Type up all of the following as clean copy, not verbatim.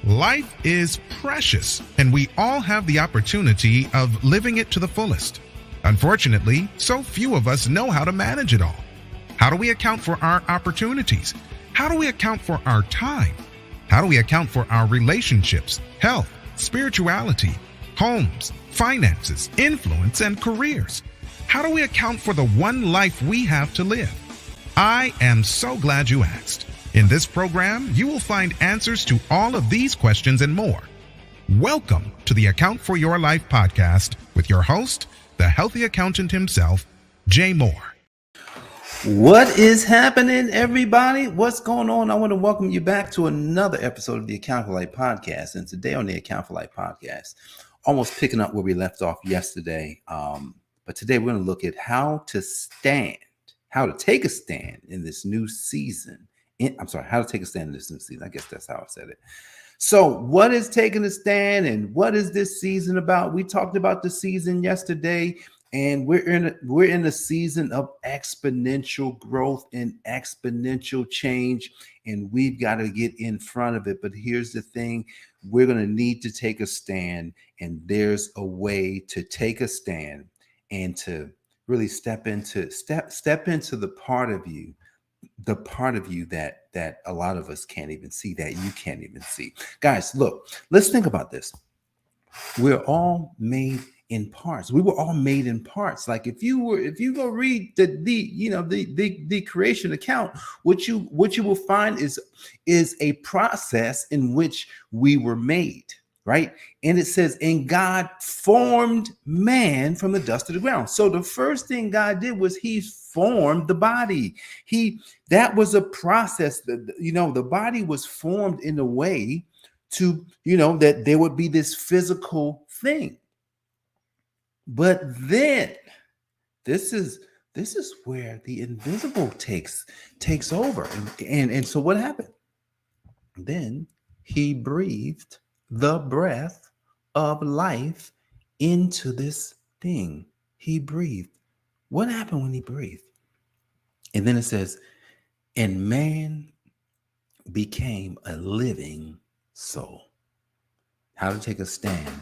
Life is precious, and we all have the opportunity of living it to the fullest. Unfortunately, so few of us know how to manage it all. How do we account for our opportunities? How do we account for our time? How do we account for our relationships, health, spirituality, homes, finances, influence, and careers? How do we account for the one life we have to live? I am so glad you asked. In this program, you will find answers to all of these questions and more. Welcome to the Account for Your Life podcast with your host, the healthy accountant himself, Jay Moore. What is happening, everybody? What's going on? I want to welcome you back to another episode of the Account for Life podcast. And today on the Account for Life podcast, almost picking up where we left off yesterday. But today we're going to look at how to take a stand in this new season. How to take a stand in this new season. I guess that's how I said it. So what is taking a stand and what is this season about? We talked about the season yesterday, and we're in a season of exponential growth and exponential change, and we've got to get in front of it. But here's the thing. We're going to need to take a stand, and there's a way to take a stand and to really step into the part of you that a lot of us can't even see, that you can't even see. Guys, look, let's think about this. We're all made in parts. We were all made in parts. Like if you go read the creation account, what you will find is a process in which we were made. Right. And it says, and God formed man from the dust of the ground. So the first thing God did was he formed the body. That was a process that, the body was formed in a way to, that there would be this physical thing. But then this is where the invisible takes over. And so what happened? Then he breathed the breath of life into this thing. He breathed. What happened when he breathed? And then it says, and man became a living soul. How to take a stand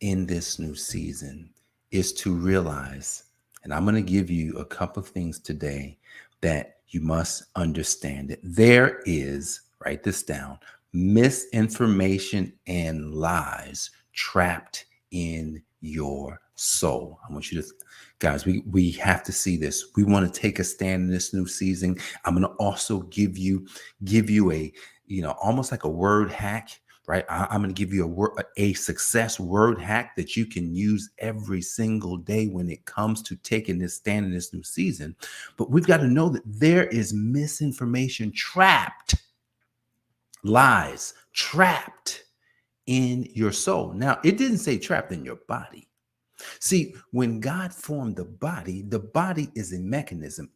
in this new season is to realize, and I'm going to give you a couple of things today that you must understand, that there is, write this down, misinformation and lies trapped in your soul. I want you to, guys, we have to see this. We want to take a stand in this new season. I'm going to also give you a, almost like a word hack, right? I'm going to give you a success word hack that you can use every single day when it comes to taking this stand in this new season. But we've got to know that there is misinformation trapped, lies trapped in your soul. Now, it didn't say trapped in your body. See, when God formed the body is a mechanism.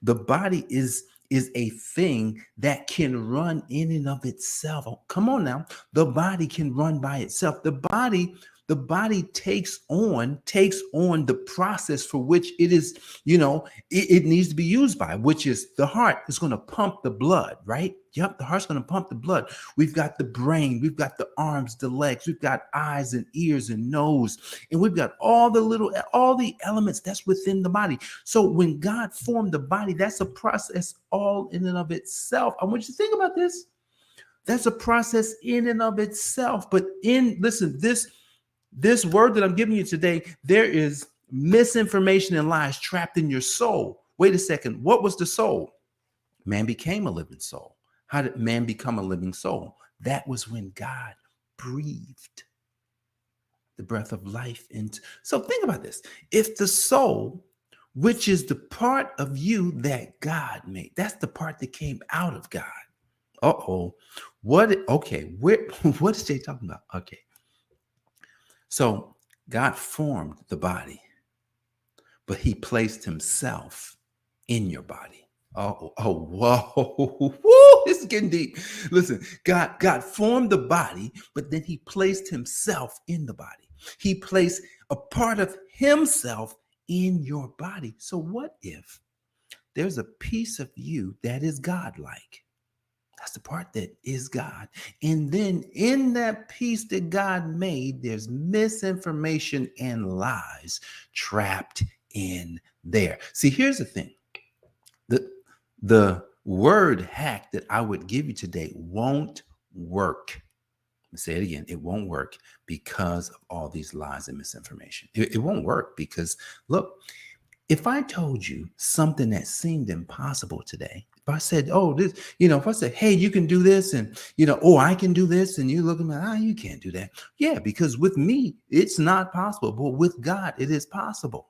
The body is a thing that can run in and of itself. Oh, come on now. The body can run by itself. The body takes on the process for which it is, it needs to be used by, which is the heart is going to pump the blood, right? Yep, the heart's going to pump the blood. We've got the brain, we've got the arms, the legs, we've got eyes and ears and nose, and we've got all the elements that's within the body. So when God formed the body, that's a process all in and of itself. I want you to think about this. That's a process in and of itself. But listen, this word that I'm giving you today, there is misinformation and lies trapped in your soul. Wait a second. What was the soul? Man became a living soul. How did man become a living soul? That was when God breathed the breath of life into. So think about this. If the soul, which is the part of you that God made, that's the part that came out of God. What is Jay talking about? Okay. So God formed the body, but he placed himself in your body. Whoa. Woo, this is getting deep. Listen, God formed the body, but then he placed himself in the body. He placed a part of himself in your body. So what if there's a piece of you that is godlike? That's the part that is God. And then in that piece that God made, there's misinformation and lies trapped in there. See, here's the thing. The word hack that I would give you today won't work. Say it again. It won't work because of all these lies and misinformation. It won't work because, look, if I told you something that seemed impossible today, if I said, oh, this, if I said, hey, you can do this, and, oh, I can do this, and you look at me, you can't do that. Yeah, because with me, it's not possible. But with God, it is possible.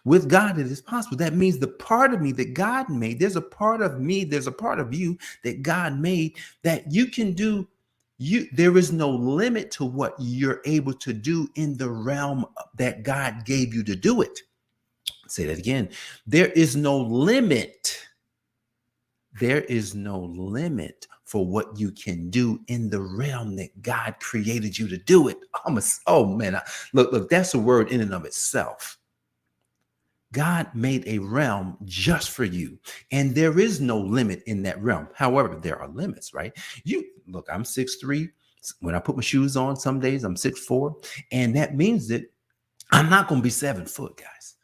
With God, it is possible. That means the part of me that God made, there's a part of me, there's a part of you that God made that you can do. There is no limit to what you're able to do in the realm that God gave you to do it. Say that again. There is no limit. There is no limit for what you can do in the realm that God created you to do it. Look, that's a word in and of itself. God made a realm just for you, and there is no limit in that realm. However, there are limits, right? Look, I'm 6'3". When I put my shoes on, some days I'm 6'4", and that means that I'm not going to be 7 foot, guys.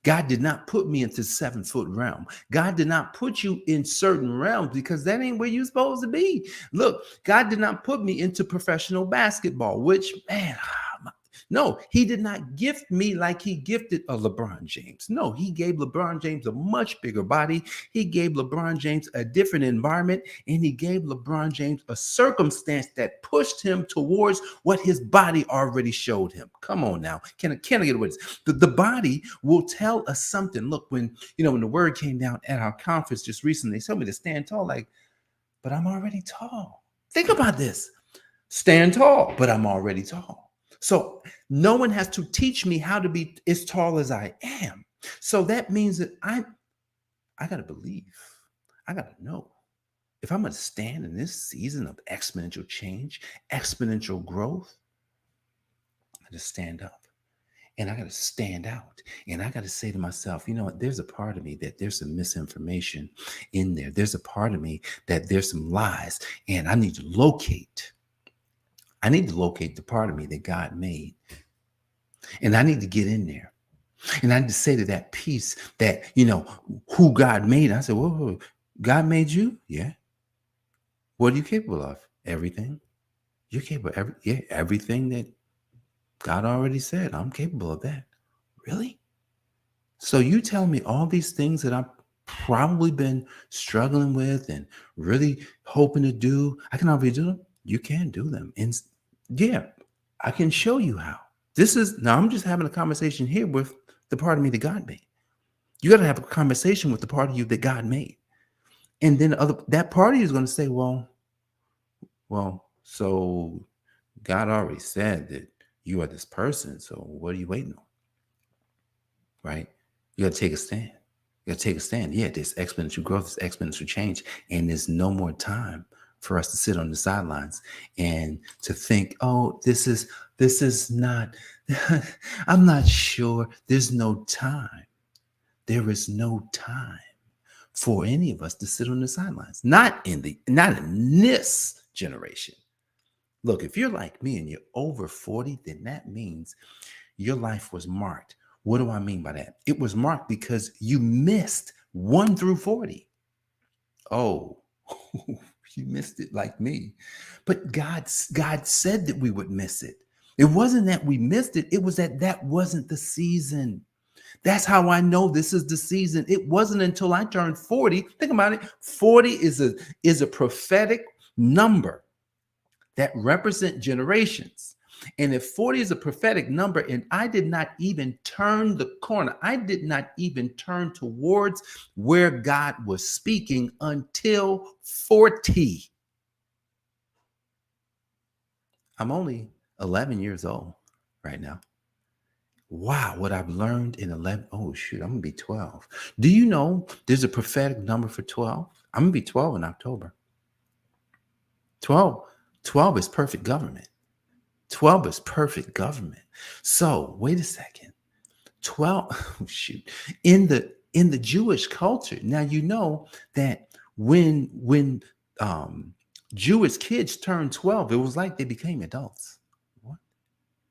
God did not put me into 7 foot realm. God did not put you in certain realms because that ain't where you're supposed to be. Look, God did not put me into professional basketball, which, man, no, he did not gift me like he gifted a LeBron James. No, he gave LeBron James a much bigger body. He gave LeBron James a different environment, and he gave LeBron James a circumstance that pushed him towards what his body already showed him. Come on now. Can I get away with this? The body will tell us something. Look, when the word came down at our conference just recently, they told me to stand tall, but I'm already tall. Think about this. Stand tall, but I'm already tall. So no one has to teach me how to be as tall as I am. So that means that I got to believe. I got to know. If I'm going to stand in this season of exponential change, exponential growth, I got to stand up. And I got to stand out. And I got to say to myself, you know what? There's a part of me that there's some misinformation in there. There's a part of me that there's some lies. And I need to locate the part of me that God made. And I need to get in there. And I need to say to that piece that, who God made. I said, whoa, God made you? Yeah. What are you capable of? Everything. You're capable of everything that God already said. I'm capable of that. Really? So you tell me all these things that I've probably been struggling with and really hoping to do, I can already do them. You can do them. And yeah, I can show you how. I'm just having a conversation here with the part of me that God made. You got to have a conversation with the part of you that God made. And then that part of you is going to say, well, so God already said that you are this person. So what are you waiting on? Right? You got to take a stand. Yeah, there's exponential growth, there's exponential change, and there's no more time for us to sit on the sidelines and to think, oh, this is not, I'm not sure. There's no time. There is no time for any of us to sit on the sidelines. Not in this generation. Look, if you're like me and you're over 40, then that means your life was marked. What do I mean by that? It was marked because you missed 1 through 40. Oh, you missed it like me. But God said that we would miss it. It wasn't that we missed it. It was that wasn't the season. That's how I know this is the season. It wasn't until I turned 40. Think about it. 40 is a prophetic number that represent generations. And if 40 is a prophetic number, and I did not even turn the corner, I did not even turn towards where God was speaking until 40. I'm only 11 years old right now. Wow, what I've learned in 11. Oh, shoot, I'm going to be 12. Do you know there's a prophetic number for 12? I'm going to be 12 in October. 12 is perfect government. 12 is perfect government. So wait a second. 12, in the Jewish culture. Now, you know that when um, Jewish kids turned 12, it was like they became adults. What?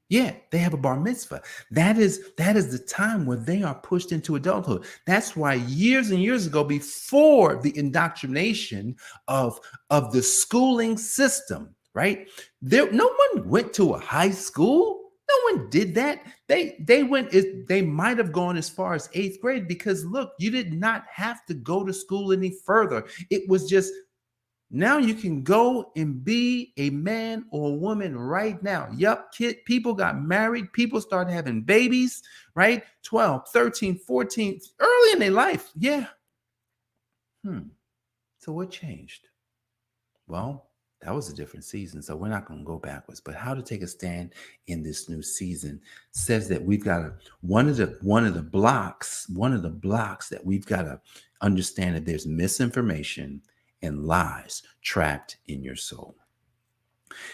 Yeah, they have a bar mitzvah. That is the time where they are pushed into adulthood. That's why years and years ago, before the indoctrination of the schooling system, right? There, no one went to a high school. No one did that. They might have gone as far as 8th grade because look, you did not have to go to school any further. It was just now you can go and be a man or a woman right now. Yup, people got married. People started having babies, right? 12, 13, 14, early in their life. Yeah. So what changed? Well, that was a different season. So we're not going to go backwards. But how to take a stand in this new season says that we've got to, one of the blocks that we've got to understand that there's misinformation and lies trapped in your soul.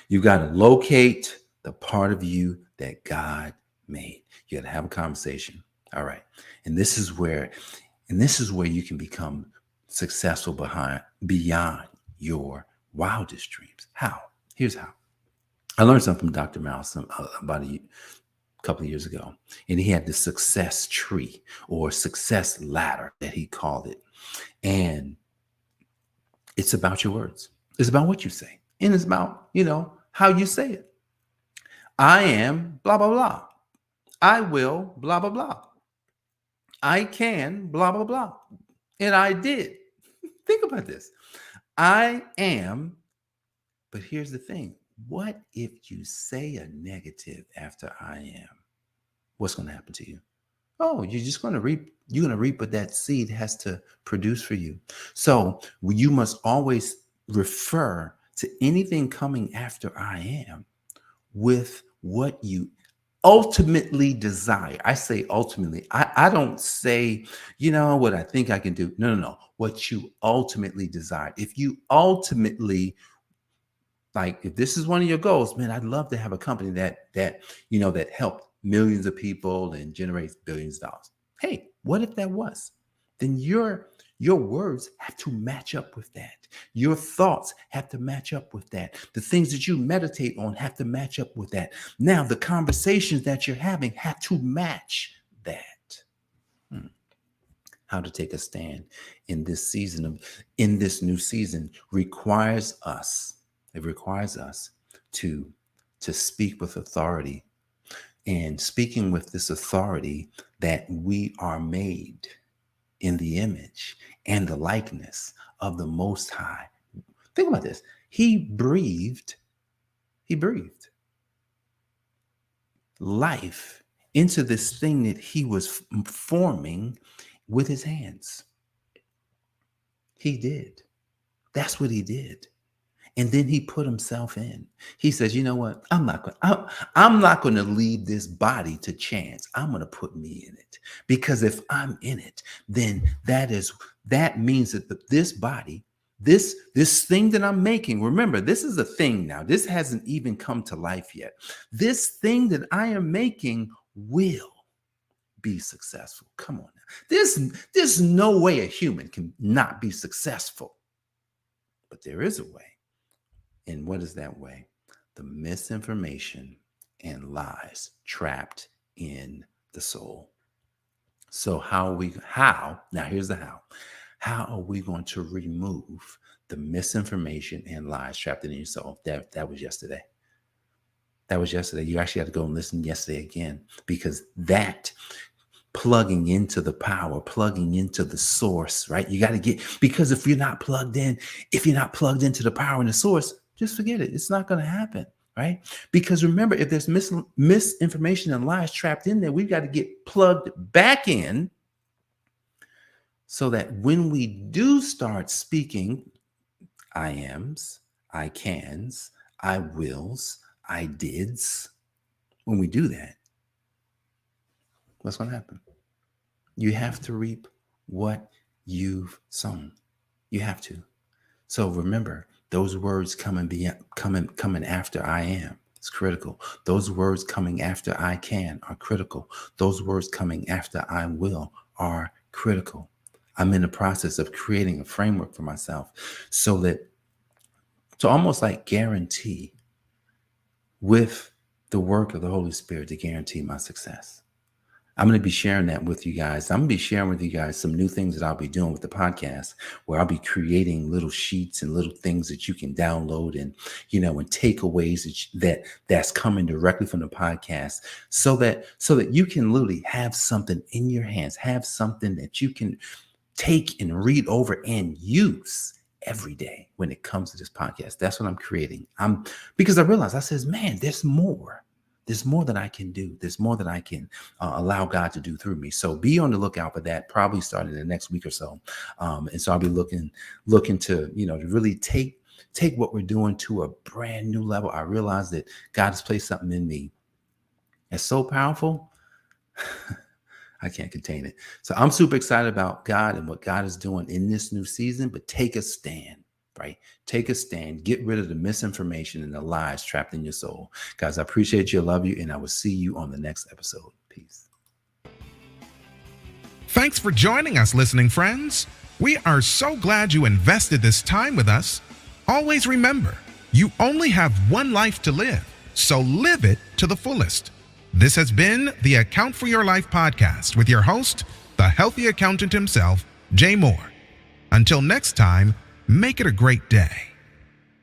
You've got to locate the part of you that God made. You got to have a conversation. All right. And this is where you can become successful beyond your wildest dreams. How? Here's how. I learned something from Dr. Mouse about a couple of years ago, and he had the success tree or success ladder that he called it. And it's about your words. It's about what you say. And it's about, how you say it. I am blah, blah, blah. I will blah, blah, blah. I can blah, blah, blah. And I did. Think about this. I am, but here's the thing. What if you say a negative after I am? What's going to happen to you? Oh, you're just going to reap. You're going to reap what that seed has to produce for you. So you must always refer to anything coming after I am with what you ultimately desire. I say ultimately. I don't say, what I think I can do. No. What you ultimately desire. If you ultimately, if this is one of your goals, man, I'd love to have a company that helped millions of people and generates billions of dollars. Hey, what if that was? Then your words have to match up with that. Your thoughts have to match up with that. The things that you meditate on have to match up with that. Now, the conversations that you're having have to match that. How to take a stand in this new season requires us. It requires us to speak with authority. And speaking with this authority that we are made in the image and the likeness of the Most High. Think about this. He breathed life into this thing that he was forming with his hands. He did. That's what he did. And then he put himself in. He says, you know what? I'm not going to leave this body to chance. I'm going to put me in it. Because if I'm in it, then that means that this body, this thing that I'm making, remember, this is a thing now. This hasn't even come to life yet. This thing that I am making will be successful. Come on now. There's no way a human can not be successful. But there is a way. And what is that way? The misinformation and lies trapped in the soul. So how, now here's the how. How are we going to remove the misinformation and lies trapped in your soul? That was yesterday. That was yesterday. You actually had to go and listen yesterday again, because that plugging into the power, plugging into the source, right? You got to because if you're not plugged into the power and the source, just forget it. It's not going to happen, right? Because remember, if there's misinformation and lies trapped in there, we've got to get plugged back in so that when we do start speaking I ams, I cans, I wills, I dids, when we do that, what's going to happen? You have to reap what you've sown. You have to. So remember, those words coming after I am, it's critical. Those words coming after I can are critical. Those words coming after I will are critical. I'm in the process of creating a framework for myself so that to almost like guarantee with the work of the Holy Spirit to guarantee my success. I'm going to be sharing that with you guys. I'm going to be sharing with you guys some new things that I'll be doing with the podcast, where I'll be creating little sheets and little things that you can download and, and takeaways that's coming directly from the podcast, so that you can literally have something in your hands, have something that you can take and read over and use every day when it comes to this podcast. That's what I'm creating. Because I realized, I says, man, there's more. There's more that I can do. There's more that I can allow God to do through me. So be on the lookout for that, probably starting in the next week or so. And so I'll be looking to, to really take what we're doing to a brand new level. I realize that God has placed something in me that's so powerful. I can't contain it. So I'm super excited about God and what God is doing in this new season, but take a stand. Right? Take a stand. Get rid of the misinformation and the lies trapped in your soul. Guys, I appreciate you. I love you. And I will see you on the next episode. Peace. Thanks for joining us, listening friends. We are so glad you invested this time with us. Always remember, you only have one life to live, so live it to the fullest. This has been the Account for Your Life podcast with your host, the healthy accountant himself, Jay Moore. Until next time, make it a great day.